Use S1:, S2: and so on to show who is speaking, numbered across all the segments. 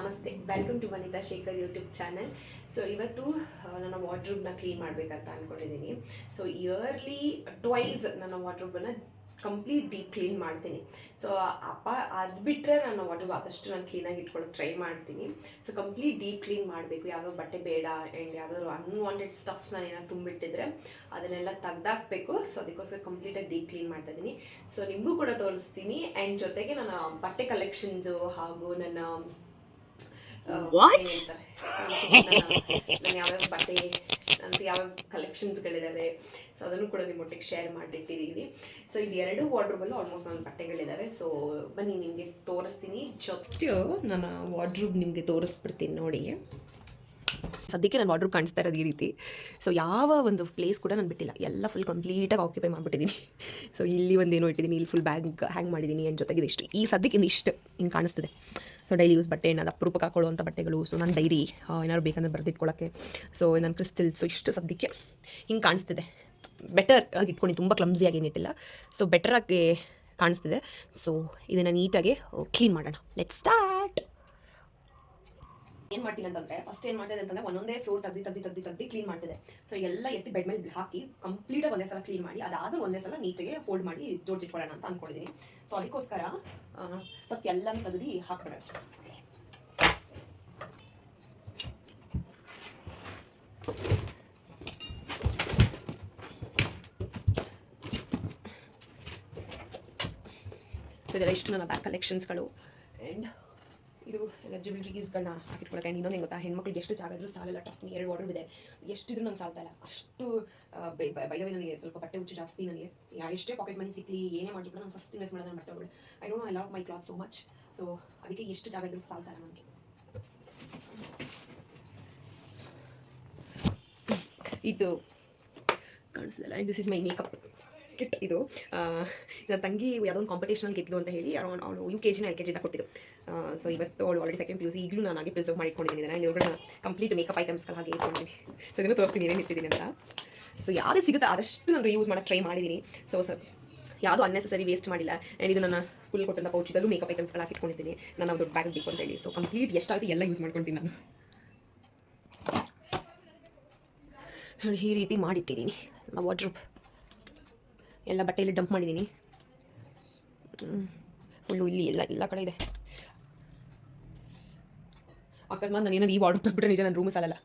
S1: ನಮಸ್ತೆ, welcome to Vanitha Shekhar YouTube channel. So ಇವತ್ತು ನನ್ನ ವಾರ್ಡ್ರೋಬ್ನ ಕ್ಲೀನ್ ಮಾಡಬೇಕಂತ ಅಂದ್ಕೊಂಡಿದ್ದೀನಿ. ಸೊ ಇಯರ್ಲಿ ಟ್ವೈಸ್ ನನ್ನ ವಾರ್ಡ್ರೋಬನ್ನು ಕಂಪ್ಲೀಟ್ ಡೀಪ್ ಕ್ಲೀನ್ ಮಾಡ್ತೀನಿ. ಸೊ ಅದು ಬಿಟ್ಟರೆ ನನ್ನ ವಾರ್ಡ್ರೋಬ್ ಆದಷ್ಟು ನಾನು ಕ್ಲೀನಾಗಿ ಇಟ್ಕೊಳ್ಳೋಕೆ ಟ್ರೈ ಮಾಡ್ತೀನಿ. ಸೊ ಕಂಪ್ಲೀಟ್ ಡೀಪ್ ಕ್ಲೀನ್ ಮಾಡಬೇಕು. ಯಾವುದೋ ಬಟ್ಟೆ ಬೇಡ ಆ್ಯಂಡ್ ಯಾವುದಾದ್ರು ಅನ್ವಾಂಟೆಡ್ ಸ್ಟಫ್ಸ್ ನಾನು ಏನಾದ್ರು ತುಂಬಿಟ್ಟಿದ್ರೆ ಅದನ್ನೆಲ್ಲ ತೆಗ್ದಾಕಬೇಕು. ಸೊ ಅದಕ್ಕೋಸ್ಕರ ಕಂಪ್ಲೀಟಾಗಿ ಡೀಪ್ ಕ್ಲೀನ್ ಮಾಡ್ತಾ ಇದ್ದೀನಿ. ಸೊ ನಿಮಗೂ ಕೂಡ ತೋರಿಸ್ತೀನಿ. ಆ್ಯಂಡ್ ಜೊತೆಗೆ ನನ್ನ ಬಟ್ಟೆ ಕಲೆಕ್ಷನ್ಸು ಹಾಗೂ ನನ್ನ ನಾನು ಯಾವ್ಯಾವ ಬಟ್ಟೆ ಅಂತ ಯಾವ್ಯಾವ ಕಲೆಕ್ಷನ್ಸ್ಗಳಿದ್ದಾವೆ ಸೊ ಅದನ್ನು ಕೂಡ ನಿಮ್ಮೊಟ್ಟಿಗೆ ಶೇರ್ ಮಾಡಿಟ್ಟಿದ್ದೀವಿ. ಸೊ ಇದು ಎರಡು ವಾರ್ಡ್ರೋಬಲ್ಲೂ ಆಲ್ಮೋಸ್ಟ್ ನನ್ನ ಬಟ್ಟೆಗಳಿದ್ದಾವೆ. ಸೊ ಬನ್ನಿ ನಿಮಗೆ ತೋರಿಸ್ತೀನಿ. ಜೊತೆ ನನ್ನ ವಾರ್ಡ್ರೋಬ್ ನಿಮಗೆ ತೋರಿಸ್ಬಿಡ್ತೀನಿ ನೋಡಿ. ಸದ್ಯಕ್ಕೆ ನಾನು ವಾರ್ಡ್ರೋಬ್ ಕಾಣಿಸ್ತಾ ಇರೋದು ಈ ರೀತಿ. ಸೊ ಯಾವ ಒಂದು ಪ್ಲೇಸ್ ಕೂಡ ನಾನು ಬಿಟ್ಟಿಲ್ಲ, ಎಲ್ಲ ಫುಲ್ ಕಂಪ್ಲೀಟಾಗಿ ಆಕ್ಯುಪೈ ಮಾಡಿಬಿಟ್ಟಿದ್ದೀನಿ. ಸೊ ಇಲ್ಲಿ ಒಂದೇನೋ ಇಟ್ಟಿದ್ದೀನಿ, ಇಲ್ಲಿ ಫುಲ್ ಬ್ಯಾಗ್ ಹ್ಯಾಂಗ್ ಮಾಡಿದ್ದೀನಿ. ಏನು ಜೊತೆಗೆ ಇಷ್ಟು ಈ ಸದ್ಯಕ್ಕೆ ಇಷ್ಟು ಹಿಂಗೆ ಕಾಣಿಸ್ತಿದೆ. ಸೊ ಡೈಲಿ ಯೂಸ್ ಬಟ್ಟೆ, ಏನಾದ್ರು ಅಪರೂಪಕ್ಕೆ ಹಾಕೊಳ್ಳುವಂಥ ಬಟ್ಟೆಗಳು, ಸೊ ನನ್ನ ಡೈರಿ ಏನಾದ್ರು ಬೇಕಂದ್ರೆ ಬರೆದಿಟ್ಕೊಳ್ಳೋಕ್ಕೆ, ಸೊ ನನ್ನ ಕ್ರಿಸ್ಟಲ್, ಸೊ ಇಷ್ಟು ಸದ್ಯಕ್ಕೆ ಹಿಂಗೆ ಕಾಣಿಸ್ತಿದೆ. ಬೆಟರ್ ಆಗಿ ಇಟ್ಕೊಂಡು ತುಂಬ ಕ್ಲಮ್ಸಿಯಾಗಿ ಏನಿಟ್ಟಿಲ್ಲ, ಸೊ ಬೆಟರಾಗಿ ಕಾಣಿಸ್ತಿದೆ. ಸೊ ಇದನ್ನು ನೀಟಾಗಿ ಕ್ಲೀನ್ ಮಾಡೋಣ. Let's start. ಏನು ಮಾಡ್ತೀನಿ ಅಂತಂದರೆ ಫಸ್ಟ್ ಏನು ಮಾಡ್ತಿದೆ ಅಂತಂದರೆ ಒಂದೊಂದೇ ಫ್ಲೋರ್ ತೆಗ್ದು ಕ್ಲೀನ್ ಮಾಡ್ತಿದೆ. ಸೊ ಎಲ್ಲ ಎತ್ತಿ ಬೆಡ್ ಮೇಲೆ ಹಾಕಿ ಕಂಪ್ಲೀಟಾಗಿ ಒಂದೇ ಸಲ ಕ್ಲೀನ್ ಮಾಡಿ ಅದಾದ್ಮೇಲೆ ಒಂದೇ ಸಲ ನೀಟಾಗೆ ಫೋಲ್ಡ್ ಮಾಡಿ ಜೋಡಿಸಿಟ್ಕೊಳ್ಳೋಣ ಅಂತ ಅಂದ್ಕೊಂಡಿದ್ದೀನಿ. ಸೊ ಅದಕ್ಕೋಸ್ಕರ ಫಸ್ಟ್ ಎಲ್ಲ ತೆಗೆದು ಹಾಕ್ಬಿಡೋಣ. ಸೊ ಇದೆಲ್ಲ ಇಷ್ಟು ನನ್ನ ಬ್ಯಾಗ್ ಕಲೆಕ್ಷನ್ಸ್ಗಳು. ಆ್ಯಂಡ್ ಇದು ಎಲ್ಲ ಜ್ಯುವೆಲ್ರೀಸ್ಗಳನ್ನ ಹಾಕಿಟ್ಕೊಳ್ಳೋಕೆ. ಆ್ಯಂಡ್ ಇನ್ನೊಂದು ಗೊತ್ತಾ, ಹೆಣ್ಮಕ್ಳಿಗೆ ಎಷ್ಟು ಜಾಗ ಆದರೂ ಸಾಲಲ್ಲ. ಟ್ರಸ್ಟ್ ಮೀ, 2 ವಾರ್ಡ್ರೋಬ್ ಇದೆ, ಎಷ್ಟಿದ್ರು ನಂಗೆ ಸಾಲ್ತಾ ಇಲ್ಲ. ಅಷ್ಟು ಬೈದವೇ ನನಗೆ ಸ್ವಲ್ಪ ಬಟ್ಟೆ ಹುಚ್ಚು ಜಾಸ್ತಿ. ನನಗೆ ಎಷ್ಟೇ ಪಾಕೆಟ್ ಮನಿ ಸಿಕ್ಕಲಿ ಏನೇ ಮಾಡಿದ್ರು ನಾನು ಫಸ್ಟ್ ಇನ್ವೆಸ್ಟ್ ಮಾಡೋದು ನನ್ನ ಬಟ್ಟೆಗಳು. I don't no, I love my cloth so much. So ಅದಕ್ಕೆ ಎಷ್ಟು ಜಾಗ ಇದ್ರೂ ಸಾಲ್ತಾ ಇಲ್ಲ ನನಗೆ. ಇದು ಕಾಣಿಸ್ತಿಲ್ಲ. And this is my makeup kit. ಇದು ನನ್ನ ತಂಗಿ ಯಾವುದೊಂದು ಕಾಂಪಿಟೇಷನಲ್ಲಿ ಗೆದ್ದು ಅಂತ ಹೇಳಿ ಅವಳು UKG LKG ಕೊಟ್ಟಿದ್ದು. ಸೊ ಇವತ್ತು ಅವಳು ಆಲ್ರೆಡಿ ಸೆಕೆಂಡ್ PUC. ಈಗಲೂ ನಾನು ಹಾಗೆ ಪ್ರಿಸರ್ವ್ ಮಾಡಿಕೊಂಡಿದ್ದೀನಿ. ಇಲ್ಲಿ ಒಳಗಡೆ ಕಂಪ್ಲೀಟ್ ಮೇಕಪ್ ಐಟಮ್ಸ್ಗಳು ಹಾಗೆ ಇಟ್ಕೊಂಡಿದ್ದೀನಿ. ಸೊ ಇದನ್ನು ತೋರಿಸ್ತೀನಿ ಏನೇನು ಇಟ್ಟಿದ್ದೀನಿ ಅಂತ. ಸೊ ಯಾವುದು ಸಿಗುತ್ತೆ ಆದಷ್ಟು ನಾನು ಯೂಸ್ ಮಾಡೋಕ್ಕೆ ಟ್ರೈ ಮಾಡಿದ್ದೀನಿ. ಸೊ ಯಾವುದೂ ಅನ್ನೆಸರಿ ವೇಸ್ಟ್ ಮಾಡಿಲ್ಲ. ಆ್ಯಂಡ್ ಇದು ನನ್ನ ಸ್ಕೂಲ್ ಕೊಟ್ಟಂಥ ಪೌಚಿದಲ್ಲೂ ಮೇಕಪ್ ಐಟಮ್ಸ್ಗಳು ಹಾಕಿಟ್ಕೊಂಡಿದ್ದೀನಿ. ನಾನು ದೊಡ್ಡ ಬ್ಯಾಗ್ ಬೇಕು ಅಂತ ಹೇಳಿ. ಸೊ ಕಂಪ್ಲೀಟ್ ಎಷ್ಟಾಗುತ್ತೆ ಎಲ್ಲ ಯೂಸ್ ಮಾಡ್ಕೊತೀನಿ ನಾನು. ಈ ರೀತಿ ಮಾಡಿಟ್ಟಿದ್ದೀನಿ ನಮ್ಮ ವಾರ್ಡ್ರೋಬ್. ಎಲ್ಲ ಬಟ್ಟೆಯಲ್ಲಿ ಡಂಪ್ ಮಾಡಿದ್ದೀನಿ. ಫುಲ್ಲು ಇಲ್ಲಿ ಎಲ್ಲ ಕಡೆ ಇದೆ. ಅಕಸ್ಮಾತ್ ನಾನು ಏನಾದ್ರು ಈ ವಾರ್ಡ್ರೋಬ್ ತಗ್ಬಿಟ್ರೆ ನಿಜ ನನ್ನ ರೂಮ್ ಸಾಲಲ್ಲ.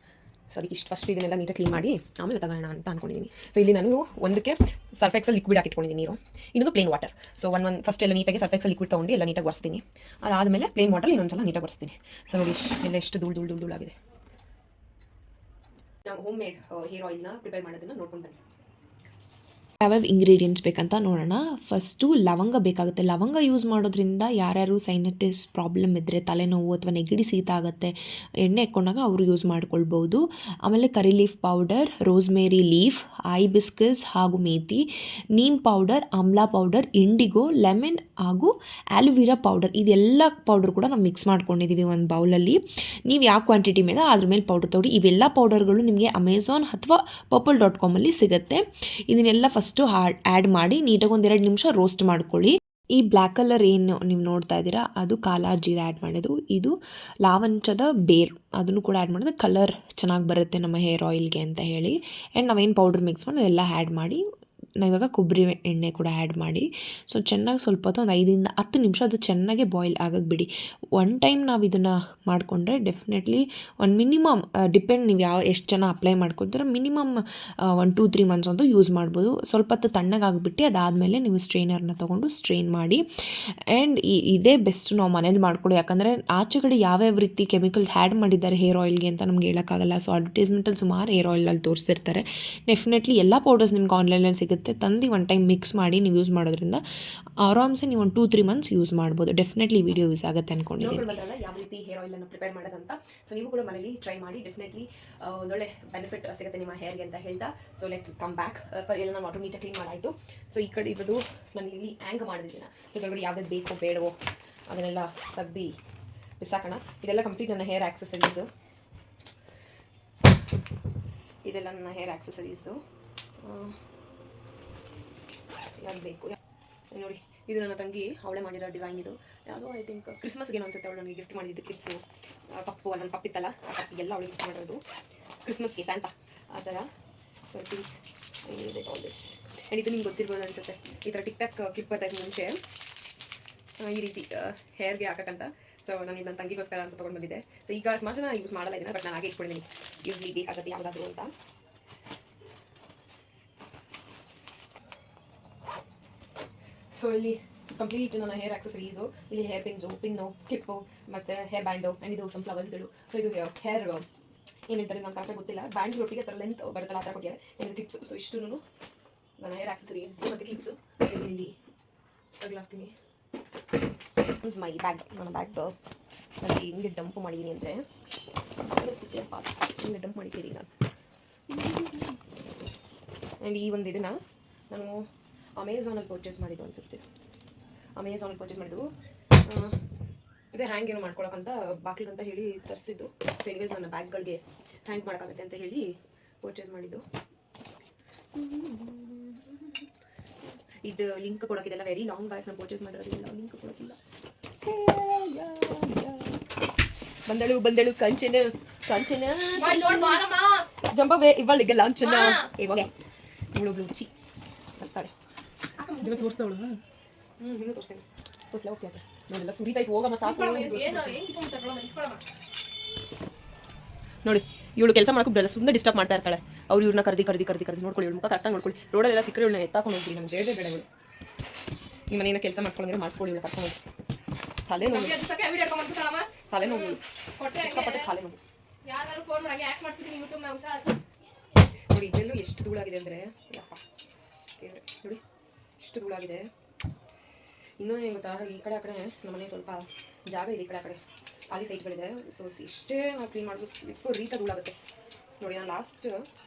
S1: ಸೊ ಅದಕ್ಕೆ ಇಷ್ಟು ಫಸ್ಟ್ ಇದನ್ನೆಲ್ಲ ನೀಟಾಗಿ ಕ್ಲೀನ್ ಮಾಡಿ ಆಮೇಲೆ ತಗೋಣ ಅಂತ ಅಂದ್ಕೊಂಡಿದ್ದೀನಿ. ಸೊ ಇಲ್ಲಿ ನಾನು ಒಂದಕ್ಕೆ ಸರ್ಫ್ ಎಕ್ಸಲ್ ಲಿಕ್ವಿಡ್ ಹಾಕಿಟ್ಕೊಂಡಿದ್ದೀನಿ ನೀರು, ಇನ್ನೊಂದು ಪ್ಲೇನ್ ವಾಟರ್. ಸೊ ಫಸ್ಟ್ ಎಲ್ಲ ನೀಟಾಗಿ ಸರ್ಫ್ ಎಕ್ಸಲ್ ಲಿಕ್ವಿಡ್ ತೊಗೊಂಡು ಎಲ್ಲ ನೀಟಾಗಿ ಒರೆಸ್ತೀನಿ. ಅದಾದಮೇಲೆ ಪ್ಲೇನ್ ವಾಟರ್ ಇನ್ನೊಂದ್ಸಲ ನೀಟಾಗಿ ಒರೆಸ್ತೀನಿ. ಸೊ ನೋಡಿ ಎಲ್ಲ ಎಷ್ಟು ಧೂಳು ಆಗಿದೆ. ನಾವು ಹೋಮ್ ಮೇಡ್ ಹೇರ್ ಆಯಿಲ್ನ ಪ್ರಿಪೇರ್ ಮಾಡೋದನ್ನು ನೋಡ್ಕೊಂಡು ಬನ್ನಿ.
S2: ಯಾವ್ಯಾವ ಇಂಗ್ರೀಡಿಯೆಂಟ್ಸ್ ಬೇಕಂತ ನೋಡೋಣ. ಫಸ್ಟು ಲವಂಗ ಬೇಕಾಗುತ್ತೆ. ಲವಂಗ ಯೂಸ್ ಮಾಡೋದ್ರಿಂದ ಯಾರ್ಯಾರು ಸೈನಟಿಸ್ ಪ್ರಾಬ್ಲಮ್ ಇದ್ದರೆ, ತಲೆನೋವು ಅಥವಾ ನೆಗಡಿ ಶೀತ ಆಗುತ್ತೆ, ಎಣ್ಣೆ ಹಾಕ್ಕೊಂಡಾಗ ಅವರು ಯೂಸ್ ಮಾಡ್ಕೊಳ್ಬೋದು. ಆಮೇಲೆ curry leaf powder, rosemary leaf, hibiscus ಹಾಗೂ methi, neem powder, amla powder, indigo, lemon ಹಾಗೂ ಆಲೋವೆರಾ ಪೌಡರ್. ಇದೆಲ್ಲ ಪೌಡರ್ ಕೂಡ ನಾವು ಮಿಕ್ಸ್ ಮಾಡ್ಕೊಂಡಿದ್ದೀವಿ ಒಂದು ಬೌಲಲ್ಲಿ. ನೀವು ಯಾವ ಕ್ವಾಂಟಿಟಿ ಮೇಲೆ ಅದ್ರ ಮೇಲೆ ಪೌಡರ್ ತೊಗೊಳ್ಳಿ. ಇವೆಲ್ಲ ಪೌಡರ್ಗಳು ನಿಮಗೆ ಅಮೆಝಾನ್ ಅಥವಾ purple.com ಸಿಗುತ್ತೆ. ಇದನ್ನೆಲ್ಲ ಫಸ್ಟು ಆ್ಯಡ್ ಮಾಡಿ ನೀಟಾಗಿ 1-2 ನಿಮಿಷ ರೋಸ್ಟ್ ಮಾಡ್ಕೊಳ್ಳಿ. ಈ ಬ್ಲ್ಯಾಕ್ ಕಲರ್ ಏನು ನೀವು ನೋಡ್ತಾ ಇದ್ದೀರಾ ಅದು ಕಾಲಾ ಜೀರಾ ಆ್ಯಡ್ ಮಾಡೋದು. ಇದು ಲಾವಂಚದ ಬೇರ್, ಅದನ್ನು ಕೂಡ ಆ್ಯಡ್ ಮಾಡಿದ್ರೆ ಕಲರ್ ಚೆನ್ನಾಗಿ ಬರುತ್ತೆ ನಮ್ಮ ಹೇರ್ ಆಯಿಲ್ಗೆ ಅಂತ ಹೇಳಿ. ಆ್ಯಂಡ್ ನಾವೇನು ಪೌಡ್ರ್ ಮಿಕ್ಸ್ ಮಾಡಿ ಎಲ್ಲ ಆ್ಯಡ್ ಮಾಡಿ ನಾವಿವಾಗ ಕೊಬ್ಬರಿ ಎಣ್ಣೆ ಕೂಡ ಆ್ಯಡ್ ಮಾಡಿ ಸೊ ಚೆನ್ನಾಗಿ ಸ್ವಲ್ಪ ಹೊತ್ತು ಒಂದು 5-10 ನಿಮಿಷ ಅದು ಚೆನ್ನಾಗೆ ಬಾಯ್ಲ್ ಆಗೋಕ್ಕೆ ಬಿಡಿ. ಒನ್ ಟೈಮ್ ನಾವು ಇದನ್ನು ಮಾಡಿಕೊಂಡ್ರೆ ಡೆಫಿನೆಟ್ಲಿ ಒಂದು ಮಿನಿಮಮ್ ಡಿಪೆಂಡ್ ನೀವು ಎಷ್ಟು ಜನ ಅಪ್ಲೈ ಮಾಡ್ಕೊತೀರೋ ಮಿನಿಮಮ್ 1-2-3 ಮಂತ್ಸ್ ಅಂತೂ ಯೂಸ್ ಮಾಡ್ಬೋದು. ಸ್ವಲ್ಪ ಹೊತ್ತು ತಣ್ಣಗಾಗ್ಬಿಟ್ಟು ಅದಾದಮೇಲೆ ನೀವು ಸ್ಟ್ರೈನರ್ನ ತೊಗೊಂಡು ಸ್ಟ್ರೈನ್ ಮಾಡಿ. ಆ್ಯಂಡ್ ಇದೇ ಬೆಸ್ಟ್ ನಾವು ಮನೇಲಿ ಮಾಡ್ಕೊಳ್ಳಿ. ಯಾಕಂದರೆ ಆಚೆ ಕಡೆ ಯಾವ್ಯಾವ ರೀತಿ ಕೆಮಿಕಲ್ಸ್ ಆ್ಯಡ್ ಮಾಡಿದ್ದಾರೆ ಹೇರ್ ಆಯಿಲ್ಗೆ ಅಂತ ನಮ್ಗೆ ಹೇಳೋಕ್ಕಾಗಲ್ಲ. ಸೊ ಅಡ್ವರ್ಟೈಸ್ಮೆಂಟಲ್ಲಿ ಸುಮಾರು ಹೇರ್ ಆಯಿಲಲ್ಲಿ ತೋರಿಸಿರ್ತಾರೆ. ಡೆಫಿನೆಟ್ಲಿ ಎಲ್ಲ ಪೌಡರ್ಸ್ ನಿಮ್ಗೆ ಆನ್ಲೈನಲ್ಲಿ ಸಿಗುತ್ತೆ. ತಂದು ಒನ್ ಟೈಮ್ ಮಿಕ್ಸ್ ಮಾಡಿ ನೀವು ಯೂಸ್ ಮಾಡೋದ್ರಿಂದ ಆರಾಮ್ಸೆ ನೀವು 1-2-3 ಮಂತ್ಸ್ ಯೂಸ್ ಮಾಡ್ಬೋದು. ಡೆಫಿನೆಟ್ಲಿ ವಿಡಿಯೋ ಯೂಸ್ ಆಗುತ್ತೆ ಅನ್ಕೊಂಡಿದ್ದೀನಿ.
S1: ಯಾವ ರೀತಿ ಹೇರ್ ಆಯಿಲ್ ಅನ್ನು ಪ್ರಿಪೇರ್ ಮಾಡೋದಂತ. ಸೊ ನೀವು ಕೂಡ ಮನೇಲಿ ಟ್ರೈ ಮಾಡಿ, ಡೆಫಿನೆಟ್ಲಿ ಒಂದೊಳ್ಳೆ ಬೆನಿಫಿಟ್ ಸಿಗುತ್ತೆ ನಿಮ್ಮ ಹೇರ್ಗೆ ಅಂತ ಹೇಳ್ತಾ. So let's come back. ಎಲ್ಲ ನಾನು ವಾಟರ್ ನೀಟಾಗಿ ಕ್ಲೀನ್ ಮಾಡಾಯಿತು. ಸೊ ಈ ಕಡೆ ಇರೋದು ನಾನು ಇಲ್ಲಿ ಹ್ಯಾಂಗ್ ಮಾಡಿದ್ದೀನಿ. ಸೊ ಇದ್ರೊಳಗಡೆ ಯಾವ್ದು ಬೇಕೋ ಬೇಡವೋ ಅದನ್ನೆಲ್ಲ ತೆಗ್ದು ಬಿಸಾಕೋಣ. ಇದೆಲ್ಲ ಕಂಪ್ಲೀಟ್ ನನ್ನ ಹೇರ್ ಆಕ್ಸೆಸರೀಸು. ಇದೆಲ್ಲ ನನ್ನ ಹೇರ್ ಆಕ್ಸೆಸರೀಸು ಯಾವ್ದು ಬೇಕು. ನೋಡಿ ಇದು ನನ್ನ ತಂಗಿ ಅವಳೇ ಮಾಡಿರೋ ಡಿಸೈನ್. ಇದು ಯಾವುದೋ ಐ ಥಿಂಕ್ ಕ್ರಿಸ್ಮಸ್ಗೆ ಅನ್ಸುತ್ತೆ ಅವಳು ನನಗೆ ಗಿಫ್ಟ್ ಮಾಡಿದ್ದು ಕ್ಲಿಪ್ಸು, ಕಪ್ಪು ಅಲ್ಲೊಂದು ಕಪ್ಪಿತ್ತಲ್ಲ ಆ ಕಪ್ಪಿಗೆಲ್ಲ ಅವಳಿಗೆ ಗಿಫ್ಟ್ ಮಾಡಿರೋದು ಕ್ರಿಸ್ಮಸ್ಗೆ ಸ್ಯಾಂಟಾ ಆ ಥರ. So I think all this. And ಇದು ನಿಮ್ಗೆ ಗೊತ್ತಿರ್ಬೋದು ಅನ್ಸುತ್ತೆ, ಈ ಥರ ಟಿಕ್ ಟಾಕ್ ಕ್ಲಿಪ್ ಬರ್ತಾಯಿತ್ತು ಮುಂಚೆ ಈ ರೀತಿ ಹೇರ್ಗೆ ಹಾಕಕ್ಕಂತ. ಸೊ ನಾನು ನನ್ನ ತಂಗಿಗೋಸ್ಕರ ಅಂತ ತೊಗೊಂಡು ಬಂದಿದ್ದೆ. ಸೊ ಈಗ ಸುಮಾರು ಜನ ಯೂಸ್ ಮಾಡಲ್ಲ ಇದನ್ನು, ಬಟ್ ನಾನು ಹಾಗೆ ಇಟ್ಕೊಂಡಿದ್ದೀನಿ ಯೂಸ್ಲಿ ಬೇಕಾಗುತ್ತೆ ಯಾವುದಾದ್ರು ಅಂತ. ಸೊ ಇಲ್ಲಿ ಕಂಪ್ಲೀಟ್ ನನ್ನ ಹೇರ್ ಆಕ್ಸೆಸರೀಸು, ಇಲ್ಲಿ ಹೇರ್ ಪಿನ್ನು, ಕ್ಲಿಪ್ಪು ಮತ್ತು ಹೇರ್ ಬ್ಯಾಂಡು ಆ್ಯಂಡ್ ಇದು ಸಮ್ ಫ್ಲವರ್ಸ್ಗಳು. ಸೊ ಇದು ಹೇರ್ ಏನು ಹೇಳ್ತಾರೆ ನಾನು ಕರೆಕ್ಟಾಗಿ ಗೊತ್ತಿಲ್ಲ, ಬ್ಯಾಂಡ್ ಒಟ್ಟಿಗೆ ಥರ ಲೆಂತ್ ಬರುತ್ತಲ್ಲ ಆ ಥರ ಕೊಟ್ಟಿದ್ದಾರೆ. And clips. ಸೊ ಇಷ್ಟು ನನ್ನ ಹೇರ್ ಆಕ್ಸೆಸರೀಸ್ ಮತ್ತು ಕ್ಲಿಪ್ಸು ಇಲ್ಲಿ ತಗಲಾಗ್ತೀನಿ. Is my bag. ನನ್ನ ಬ್ಯಾಗ್ ನನಗೆ ಹಿಂಗೆ ಡಂಪ್ ಮಾಡಿದ್ದೀನಿ ಅಂದರೆ ಸಿಕ್ಕಿರಪ್ಪ, ಹಿಂಗೆ ಡಂಪ್ ಮಾಡಿದ್ದೀನಿ ನಾನು. ಆ್ಯಂಡ್ ಈ ಒಂದು ಇದನ್ನು ನಾನು ಅಮೆಝಾನಲ್ಲಿ ಪರ್ಚೇಸ್ ಮಾಡಿದ್ದು ಅನಿಸುತ್ತೆ. ಅಮೆಝಾನಲ್ಲಿ ಪರ್ಚೇಸ್ ಮಾಡಿದ್ದು ಇದೇ ಹ್ಯಾಂಗ್ ಏನೋ ಮಾಡ್ಕೊಳಕ್ಕಂತ ಬಾಕ್ಲಿಗಂತ ಹೇಳಿ ತರಿಸಿದ್ದು. ಸೊ ಎನಿವೇಸ್ ನನ್ನ ಬ್ಯಾಗ್ಗಳಿಗೆ ಹ್ಯಾಂಗ್ ಮಾಡೋಕ್ಕಾಗುತ್ತೆ ಅಂತ ಹೇಳಿ ಪರ್ಚೇಸ್ ಮಾಡಿದ್ದು. ಇದು ಲಿಂಕ್ ಕೊಡೋಕ್ಕಿದೆಲ್ಲ ವೆರಿ ಲಾಂಗ್ ಬ್ಯಾಗ್ ನಾನು ಪರ್ಚೇಸ್ ಮಾಡಿರೋದಿಲ್ಲ, ಲಿಂಕ್ ಕೊಡೋಕ್ಕಿಲ್ಲ. ಬಂದಳು ಕಂಚನ ಜಂಬವೇ ಇವಳಿಗೆ ಲಾಂಚನ ಇವಾಗೆ ಇವಳು ಬ್ಲೂಚಿ ಬರ್ತಾಳೆ.
S3: ತೋರಿಸ್ತಾವಳು.
S1: ಇನ್ನೂ ತೋರಿಸ್ತೇನೆ, ತೋರಿಸ್ಲೇ ಹೋಗ್ತೀಯ ನೋಡಿಲ್ಲ ಸುರಿತಾಯ್ತು ಹೋಗಮ್ಮ ಸಾಕು. ನೋಡಿ ಇವಳು ಕೆಲಸ ಮಾಡೋಕೆ ಬಿಡಲ್ಲ, ಸುಮ್ಮನೆ ಡಿಸ್ಟರ್ಬ್ ಮಾಡ್ತಾ ಇರ್ತಾಳೆ. ಅವ್ರು ಇವ್ರನ್ನ ಕರ್ದಿ ನೋಡ್ಕೊಳ್ಳಿ, ಇವಳು ಮುಖ ಕರೆಕ್ಟಾಗಿ ನೋಡ್ಕೊಳ್ಳಿ. ರೋಡಲ್ಲೆಲ್ಲ ಸಿಕ್ಕರೆ ಇವಳನ್ನ ಎತ್ತಾಕೊಂಡು ಹೋಗ್ತೀವಿ, ನಮ್ಗೆ ಬೇಡಗಳು. ನಿಮ್ಮ ಮನೇನ ಕೆಲಸ ಮಾಡಿಸ್ಕೊಳ್ಳಂದ್ರೆ ಮಾಡಿಸ್ಕೊಳ್ಳಿ, ಇವಳು ಕರ್ಕೊಂಡು ಹೋಗಿ. ತಲೆನೋವು ಸಿಕ್ಕಾಪಟ್ಟೆ ತಲೆನೋವು. ನೋಡಿ ಇದೆಲ್ಲೂ ಎಷ್ಟು ಧೂಳಾಗಿದೆ ಅಂದರೆ ಯಪ್ಪ ನೋಡಿ ಎಷ್ಟು ಧೂಳಾಗಿದೆ. ಇನ್ನೂ ಏನು ಗೊತ್ತಾ, ಈ ಕಡೆ ಆ ಕಡೆ ನಮ್ಮನೆ ಸ್ವಲ್ಪ ಜಾಗ ಇದೆ, ಈ ಕಡೆ ಆ ಕಡೆ ಖಾಲಿ ಸೈಟ್ಗಳಿದೆ. ಸೊ ಇಷ್ಟೇ ನಾವು ಕ್ಲೀನ್ ಮಾಡಿದ್ರು ಸ್ವಲ್ಪ ರೀತ ಧೂಳಾಗುತ್ತೆ. ನೋಡಿ ನಾನು ಲಾಸ್ಟ್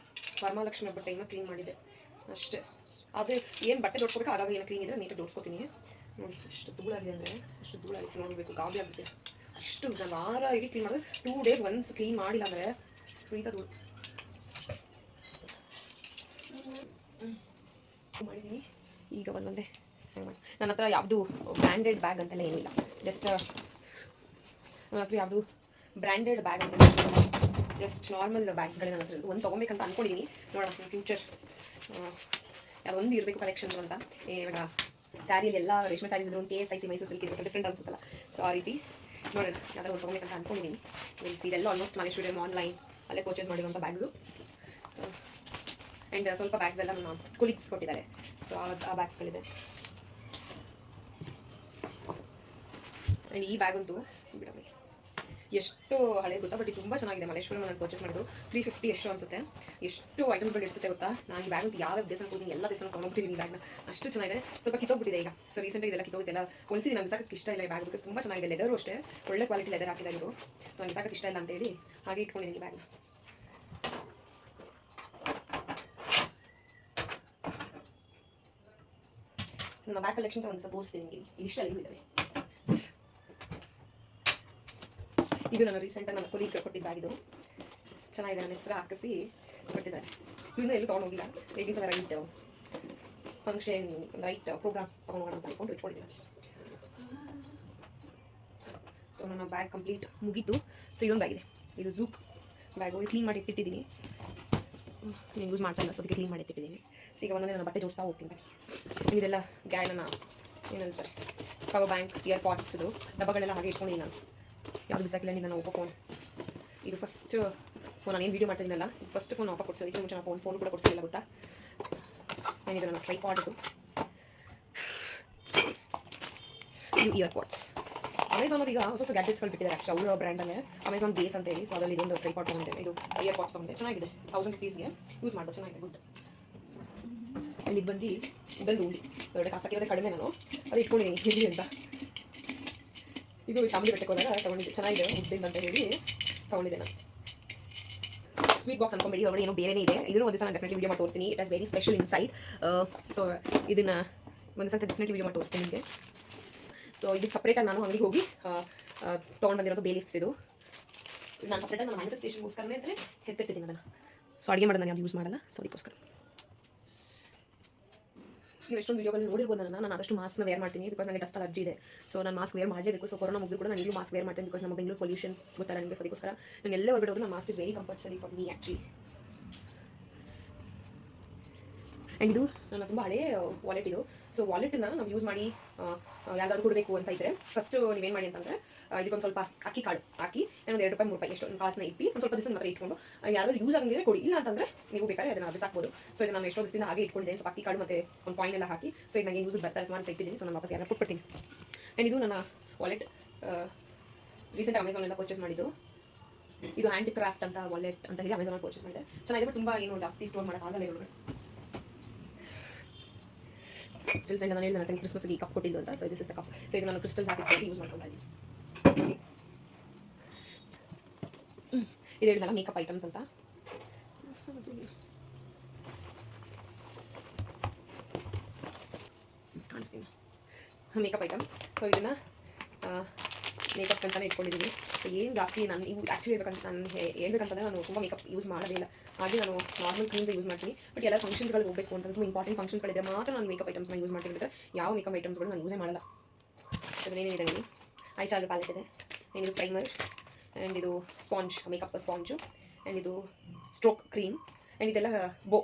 S1: ವರಮಹಾಲಕ್ಷ್ಮಿ ಹಬ್ಬ ಟೈಮ ಕ್ಲೀನ್ ಮಾಡಿದ್ದೆ ಅಷ್ಟೇ. ಆದರೆ ಏನು ಬಟ್ಟೆ ಜೋಡಿಸ್ಕೋಬೇಕು ಆಗಾಗ ಏನು ಕ್ಲೀನ್ ಇದ್ದರೆ ನೀಟಾಗಿ ಜೋಡಿಸ್ಕೋತೀನಿ. ನೋಡಿ ಅಷ್ಟು ಧೂಳಾಗಿದೆ ಅಂದರೆ ಅಷ್ಟು ಧೂಳಾಗಿತ್ತು, ನೋಡಬೇಕು ಗಾಬರಿ ಆಗುತ್ತೆ. ಅಷ್ಟು ನಾನು ವಾರ ಇಡೀ ಕ್ಲೀನ್ ಮಾಡಿದ್ರೆ 2 days ಒನ್ಸ್ ಕ್ಲೀನ್ ಮಾಡಿಲ್ಲ ಅಂದರೆ ರೀತ ಧೂಳು ಮಾಡಿದ್ದೀನಿ. ಈಗ ಒಂದೊಂದೇ ನನ್ನ ಹತ್ರ ಯಾವುದು ಬ್ರ್ಯಾಂಡೆಡ್ ಬ್ಯಾಗ್ ಅಂತೆಲ್ಲ ಏನಿಲ್ಲ, ಜಸ್ಟ್ ನನ್ನ ಹತ್ರ ಯಾವುದು ಬ್ರ್ಯಾಂಡೆಡ್ ಬ್ಯಾಗ್ ಅಂತ ಜಸ್ಟ್ ನಾರ್ಮಲ್ ಬ್ಯಾಗ್ಸ್ಗಳೇ ನನ್ನ ಹತ್ರ ಇರೋದು. ಒಂದು ತೊಗೊಬೇಕಂತ ಅಂದ್ಕೊಂಡಿದ್ದೀನಿ, ನೋಡೋಣ ಇನ್ ಫ್ಯೂಚರ್ ಯಾವುದೊಂದು ಇರಬೇಕು ಕಲೆಕ್ಷನ್ಸ್ ಅಂತ. ಇವಾಗ ಸ್ಯಾರಿಯಲ್ಲಿ ಎಲ್ಲ ರೇಷ್ಮೆ ಸ್ಯಾರೀಸ್ ಇದ್ರು ಒಂದು KSIC ಮೈಸೂರು ಸಿಲ್ಕ್ ಇರಬೇಕು, ಡಿಫ್ರೆಂಟ್ ಅನ್ಸುತ್ತಲ್ಲ. ಸೊ ಆ ರೀತಿ ನೋಡೋಣ ಯಾವ್ದಾರು ಒಂದು ತೊಗೊಬೇಕಂತ ಅಂದ್ಕೊಂಡಿದ್ದೀನಿ. ಇದೆಲ್ಲ ಆಲ್ಮೋಸ್ಟ್ ಮಲೇಶ್ವರಿ ಆನ್ಲೈನ್ ಅಲ್ಲೇ ಪರ್ಚೇಸ್ ಮಾಡಿರುವಂಥ ಬ್ಯಾಗ್ಸು. ಆ್ಯಂಡ್ ಸ್ವಲ್ಪ ಬ್ಯಾಗ್ಸ್ ಎಲ್ಲ ನನ್ನ ಕೊಲೀಗ್ಸ್ ಕೊಟ್ಟಿದ್ದಾರೆ. ಸೊ ಆ ಬ್ಯಾಗ್ಸ್ಗಳಿದೆ. ಆ್ಯಂಡ್ ಈ ಬ್ಯಾಗ್ ಅಂತೂ ಬಿಡಬೇಕು, ಎಷ್ಟು ಹಳೆ ಗೊತ್ತಾ, ಬಟ್ ಇದು ತುಂಬ ಚೆನ್ನಾಗಿದೆ. ಮಲೇಶ್ವರಂ ನಾನು ಪರ್ಚೇಸ್ ಮಾಡಿದ್ದು 350 ಎಷ್ಟು ಅನ್ಸುತ್ತೆ. ಎಷ್ಟು ಐಟಮ್ಸ್ಗಳು ಇರಿಸುತ್ತೆ ಗೊತ್ತಾ. ನಾನು ಈ ಬ್ಯಾಗ್ ಅಂತ ಯಾವ ದೇವಸ್ಥಾನಕ್ಕೆ ಹೋಗ್ತೀನಿ, ಎಲ್ಲ ದೇವಸ್ಥಾನಕ್ಕೆ ತೊಗೊಂಡೋಗ್ತಿದ್ದೀನಿ. ಈ ಬ್ಯಾಗ್ನ ಅಷ್ಟು ಚೆನ್ನಾಗಿದೆ. ಸ್ವಲ್ಪ ಕಿತ್ತೋಗ್ಬಿಟ್ಟಿದೆ ಈಗ. ಸೊ ರೀಸೆಂಟಾಗಿ ಇದೆಲ್ಲ ಕಿತ್ತೋಗಿದ್ದೆಲ್ಲ ಹೊಲಿಸಿ ನಾನು ಬಿಸಾಕಕ್ಕೆ ಇಷ್ಟ ಇಲ್ಲ ಈ ಬ್ಯಾಗ್, ಬಿಕಾಸ್ ತುಂಬ ಚೆನ್ನಾಗಿದೆ. ಲೆದರು ಅಷ್ಟೇ ಒಳ್ಳೆ ಕ್ವಾಲಿಟಿ ಲೆದರ್ ಹಾಕಿದ್ದಾರೆ ಇದು. ಸೊ ನಾನು ಬಿಸಾಕಕ್ಕೆ ಇಷ್ಟ ಇಲ್ಲ ಅಂತೇಳಿ ಹಾಗೆ ಇಟ್ಕೊಂಡಿದ್ದೀನಿ ಈ ಬ್ಯಾಗ್ನ. ನನ್ನ ಬ್ಯಾಗ್ ಕಲೆಕ್ಷನ್ಸ್ ಒಂದು ಸಲ ತೋರಿಸ್ತೀನಿ ನಿಮಗೆ. ಇಷ್ಟೆಲ್ಲ ಇದ್ದಾವೆ. ಇದು ನನ್ನ ರೀಸೆಂಟಾಗಿ ನನ್ನ ಕೊಲೀಗ್ ಕೊಟ್ಟಿದ್ದ ಬ್ಯಾಗ್. ಇದು ಚೆನ್ನಾಗಿದೆ, ನನ್ನ ಹೆಸರು ಹಾಕಿಸಿ ಕೊಟ್ಟಿದ್ದಾರೆ. ಇದನ್ನ ಎಲ್ಲೂ ತೊಗೊಂಡೋಗಿಲ್ಲ, waiting for right function right program ತೊಗೊಂಡೋಗೋಣ ಅಂತ ಅಂದ್ಕೊಂಡು ಇಟ್ಕೊಂಡಿದ್ದೀನಿ. ಸೊ ನನ್ನ ಬ್ಯಾಗ್ ಕಂಪ್ಲೀಟ್ ಮುಗೀತು. ಸೊ ಇದೊಂದು ಬ್ಯಾಗ್ ಇದೆ, ಇದು ಝೂಕ್ ಬ್ಯಾಗು. ಕ್ಲೀನ್ ಮಾಡಿ ಇಟ್ಟಿದ್ದೀನಿ, నేను ಯೂಸ್ ಮಾಡ್ತಾ ಇಲ್ಲ, ಸೊ ಅದಕ್ಕೆ ಕ್ಲೀನ್ ಮಾಡಿ ಇಟ್ಟಿದ್ದೀನಿ. ಸೊ ಈಗ ಒಂದೊಂದೇ ನನ್ನ ಬಟ್ಟೆ ಜೋಡಿಸ್ತಾ ಹೋಗ್ತೀನಿ. ಇದೆಲ್ಲ ಗ್ಯಾಲನ್ನ ಏನು ಹೇಳ್ತಾರೆ ಪವರ್ ಬ್ಯಾಂಕ್, ಇಯರ್ ಪಾಡ್ಸ್ದು ಡಬ್ಬಗಳೆಲ್ಲ ಹಾಗೆ ಇಟ್ಕೊಂಡಿದ್ದೀನಿ ನಾನು. ಯಾವುದು ಬಿಸಾಕಿಲ್ಲ. ನನ್ನ ಓಪೋ ಫೋನ್, ಇದು ಫಸ್ಟ್ ಫೋನ್. ನಾನೇನು ವೀಡಿಯೋ ಮಾಡ್ತಿದ್ದೀನಲ್ಲ, ಫಸ್ಟ್ ಫೋನ್ ಓಪೋ ಕೊಡ್ಸೋದು. ಇದಕ್ಕೆ ಮುಂಚೆ ನಾನು ಫೋನ್ ಕೂಡ ಕೊಡ್ಸಿಲ್ಲ ಗೊತ್ತಾ. ನಾನು ಇದು ನನ್ನ ಟ್ರೈಪಾಡ್. ಇದು ಇಯರ್ ಪಾಡ್ಸ್. ಅಮೆಝಾನಲ್ಲಿ ಈಗ ಹೊಸ ಗ್ಯಾಜೆಟ್ಸ್ಗಳು ಬಿಟ್ಟಿದ್ದಾರೆ. ಆ್ಯಕ್ಚುಲಿ ಅವರ ಬ್ರ್ಯಾಂಡಲ್ಲೇ ಅಮೆಝಾನ್ ಬೇಸ್ ಅಂತ ಹೇಳಿ. ಸೊ ಅದರಲ್ಲಿ ಇದೊಂದು ಟ್ರೈಪಾಡ್ ತೊಗೊಂಡಿದ್ದೆ. ಇದು ಇಯರ್ ಪಾಡ್ಸ್ ತೊಗೊಂಡೆ, ಚೆನ್ನಾಗಿದೆ. 1000 rupeesಗೆ ಯೂಸ್ ಮಾಡೋದು, ಚೆನ್ನಾಗಿದೆ, ಗುಡ್. ಆ್ಯಂಡ್ ಇದು ಬಂದು ಇದೊಂದು ಉಂಡಿ, ದೊಡ್ಡ ಕಾಸಾಕಿರೋದೇ ಕಡಿಮೆ, ನಾನು ಅದು ಇಟ್ಕೊಂಡಿದ್ದೀನಿ ಹೇಳಿ ಅಂತ. ಇದು ಚಾಮುಂಡಿ ಬೆಟ್ಟಕ್ಕೆ ಹೋದಾಗ ತೊಗೊಂಡಿದ್ದೆ, ಚೆನ್ನಾಗಿದೆ ಉದ್ದಿಂದ ಅಂತ ಹೇಳಿ ತೊಗೊಂಡಿದ್ದೆ ನಾನು. ಸ್ವೀಟ್ ಬಾಕ್ಸ್ ಅನ್ಕೊಂಬೇಡಿ, ಹೊರಗಡೆ ಏನೋ ಬೇರೆನೇ ಇದೆ. ಇದನ್ನು ಒಂದು ಸಲ ನಾನು ಡೆಫಿನೆಟ್ಲಿ ವೀಡಿಯೋ ಮಾಡಿ ತೋರಿಸ್ತೀನಿ. It as very special inside. So ಇದನ್ನು ಒಂದು ಸಲ ಡೆಫಿನೆಟ್ಲಿ ವೀಡಿಯೋ ಮಾಡಿ ತೋರಿಸ್ತೀನಿ ನಿಮಗೆ. ಸೊ ಇದಕ್ಕೆ ಸಪ್ರೇಟಾಗಿ ನಾನು ಅಂಗಡಿಗೆ ಹೋಗಿ ತೊಗೊಂಡು ಬಂದಿರೋದು ಬೇ ಲೀಫ್ಸ್. ಇದು ನಾನು ಸಪ್ರೇಟಾಗಿ ನಾನು ಮ್ಯಾನಿಫೆಸ್ಟೇಷನ್ಗೋಸ್ಕರನೇ ಅಂತಲೇ ಎತ್ತಿಟ್ಟಿದ್ದೀನಿ ಅದನ್ನು. ಸೊ ಅಡುಗೆ ಮಾಡೋದು ನಾನು ಯಾವುದು ಯೂಸ್ ಮಾಡಲ್ಲ, ಸೊ ಅದಕ್ಕೋಸ್ಕರ. ನೀವು ಎಷ್ಟೊಂದು ವೀಡಿಯೋಗಳು ನೋಡಿರ್ಬೋದು ನಾನು ಆದಷ್ಟು ಮಾಸ್ಕ್ನ ವೇರ್ ಮಾಡ್ತೀನಿ ಬಿಕಾಸ್ ನನಗೆ ಡಸ್ಟ್ ಅಲರ್ಜಿ ಇದೆ. ಸೊ ನಾನು ಮಾಸ್ಕ್ ವೇರ್ ಮಾಡಲೇಬೇಕು. ಸೊ ಕೊರೋನಾ ಮುಗಿದ್ರು ಕೂಡ ನಾನು ಈಗಲೂ ಮಾಸ್ಕ್ ವೇರ್ ಮಾಡ್ತೀನಿ ಬಿಕಾಸ್ ನಮ್ಮ ಬೆಂಗಳೂರು ಪೊಲ್ಯೂಷನ್ ಗೊತ್ತಲ್ಲ ನಿಮಗೆ. ಸೊ ಅದಕ್ಕೋಸ್ಕರ ನಾನು ಎಲ್ಲೇ ಹೊರಬಿಡೋದು ನಾನು mask is very compulsory for me actually. And ಇದು ನನ್ನ ತುಂಬ ಹಳೆಯ ವಾಲೆಟ್ ಇದು. ಸೊ ವಾಲೆಟನ್ನ ನಾವು ಯೂಸ್ ಮಾಡಿ ಯಾರಿಗಾದ್ರೂ ಕೊಡಬೇಕು ಅಂತ ಇದ್ದರೆ ಫಸ್ಟು ನೀವೇನು ಮಾಡಿ ಅಂತಂದರೆ ಇದಕ್ಕೊಂದು ಸ್ವಲ್ಪ ಅಕ್ಕಿ ಕಾಳು ಹಾಕಿ ಒಂದು ₹2 ₹3 ಎಷ್ಟು ಒಂದು ಕಾಸನ್ನ ಇಟ್ಟು ಒಂದು ಸ್ವಲ್ಪ ದಿವಸ ಮಾತ್ರ ಇಟ್ಕೊಂಡು ಯಾರಾದರೂ ಯೂಸ್ ಆಗಿದ್ರೆ ಕೊಡಿ, ಇಲ್ಲ ಅಂತಂದರೆ ನೀವು ಬೇಕಾದ್ರೆ ಅದನ್ನು ಬಿಸಾಕ್ಬೋದು. ಸೊ ಇದು ನಾನು ಎಷ್ಟೋ ದಿವಸದಿಂದ ಹಾಗೆ ಇಟ್ಕೊಂಡಿದ್ದೇನೆ. ಸ್ವಲ್ಪ ಅಕ್ಕಿ ಕಾಳು ಮತ್ತು ಒಂದು ಕಾಯಿನ್ ಎಲ್ಲ ಹಾಕಿ ಸೊ ಇದು ನನಗೆ ಯೂಸ್ ಬರ್ತಾರೆ ಸುಮಾರು ಇಟ್ಟಿದ್ದೀನಿ. ಸೊ ನಾನು ವಾಪಸ್ ಯಾರು ಕೊಟ್ಬಿಡ್ತೀನಿ. ಆ್ಯಂಡ್ ಇದು ನನ್ನ ವಾಲೆಟ್ ರೀಸೆಂಟ್ ಅಮೆಝಾನಿಂದ ಪರ್ಚೇಸ್ ಮಾಡಿದ್ದು. ಇದು ಹ್ಯಾಂಡ್ ಕ್ರಾಫ್ಟ್ ಅಂತ ವಾಲೆಟ್ ಅಂತ ಹೇಳಿ ಅಮೆಝಾನಲ್ಲಿ ಪರ್ಚೇಸ್ ಮಾಡಿದೆ. ಚೆನ್ನಾಗಿದೆ, ಬಟ್ ತುಂಬ ಏನು ಜಾಸ್ತಿ ಸ್ಟೋರ್ ಮಾಡೋಕ್ಕಾಗಲ್ಲ ಇವರು. ಕ್ರಿಸ್ಟಲ್ಸ್ ಆ್ಯಂಡ್ ನಾನು ಹೇಳಿದ ನನಗೆ ಕ್ರಿಸ್ಮಸ್ಗೆ ಈ ಕಪ್ ಕೊಟ್ಟಿದ್ದು ಅಂತ. So this is the cup. So ಇದು ನಾನು ಕ್ರಿಸ್ಟಲ್ಸ್ ಹಾಕಿಟ್ಟು ಯೂಸ್ ಮಾಡ್ಕೊಂಡು ಇದು ಹೇಳಿದಲ್ಲ ಮೇಕಪ್ ಐಟಮ್ಸ್ ಅಂತ. ಕಾಣಿಸ್ತೀನಿ ಮೇಕಪ್ ಐಟಮ್. ಸೊ ಇದನ್ನು ಮೇಕಪ್ ಅಂತಲೇ ಇಟ್ಕೊಂಡಿದ್ದೀನಿ. ಸೊ ಏನು ಜಾಸ್ತಿ ನಾನು ಇವು ಆ್ಯಕ್ಚುಲಿ ಹೇಳ್ಬೇಕಂತಂದರೆ ನಾನು ತುಂಬ ಮೇಕಪ್ ಯೂಸ್ ಮಾಡೋದಿಲ್ಲ. ಹಾಗೆ ನಾನು ನಾರ್ಮಲ್ ಕ್ರೀಮ್ಸ್ ಯೂಸ್ ಮಾಡ್ತೀನಿ. ಬಟ್ ಎಲ್ಲ ಫಂಕ್ಷನ್ಸ್ಗಳಿಗೆ ಹೋಗಬೇಕು ಅಂತ ತುಂಬ ಇಂಪಾರ್ಟೆಂಟ್ ಫಂಕ್ಷನ್ಸ್ಗಳಿದೆ ಮಾತ್ರ ನಾನು ಮೇಕಪ್ ಐಟಮ್ಸ್ನ ಯೂಸ್ ಮಾಡ್ತೀನಿ. ಬಿಟ್ಟರೆ ಯಾವ ಮೇಕಪ್ ಐಟಮ್ಸ್ಗಳು ನಾನು ಯೂಸೇ ಮಾಡಲ್ಲ. ಅದೇನೇನಿದೆ ನೋಡಿ, ಐ ಶಾಡೋ ಪ್ಯಾಲೆಟ್ ಇದೆ, ಇದು ಪ್ರೈಮರ್, ಆ್ಯಂಡ್ ಇದು ಸ್ಪಾಂಜ್, ಮೇಕಪ್ ಸ್ಪಾಂಜು, ಆ್ಯಂಡ್ ಇದು ಸ್ಟ್ರೋಕ್ ಕ್ರೀಮ್, ಆ್ಯಂಡ್ ಇದೆಲ್ಲ ಬೋ,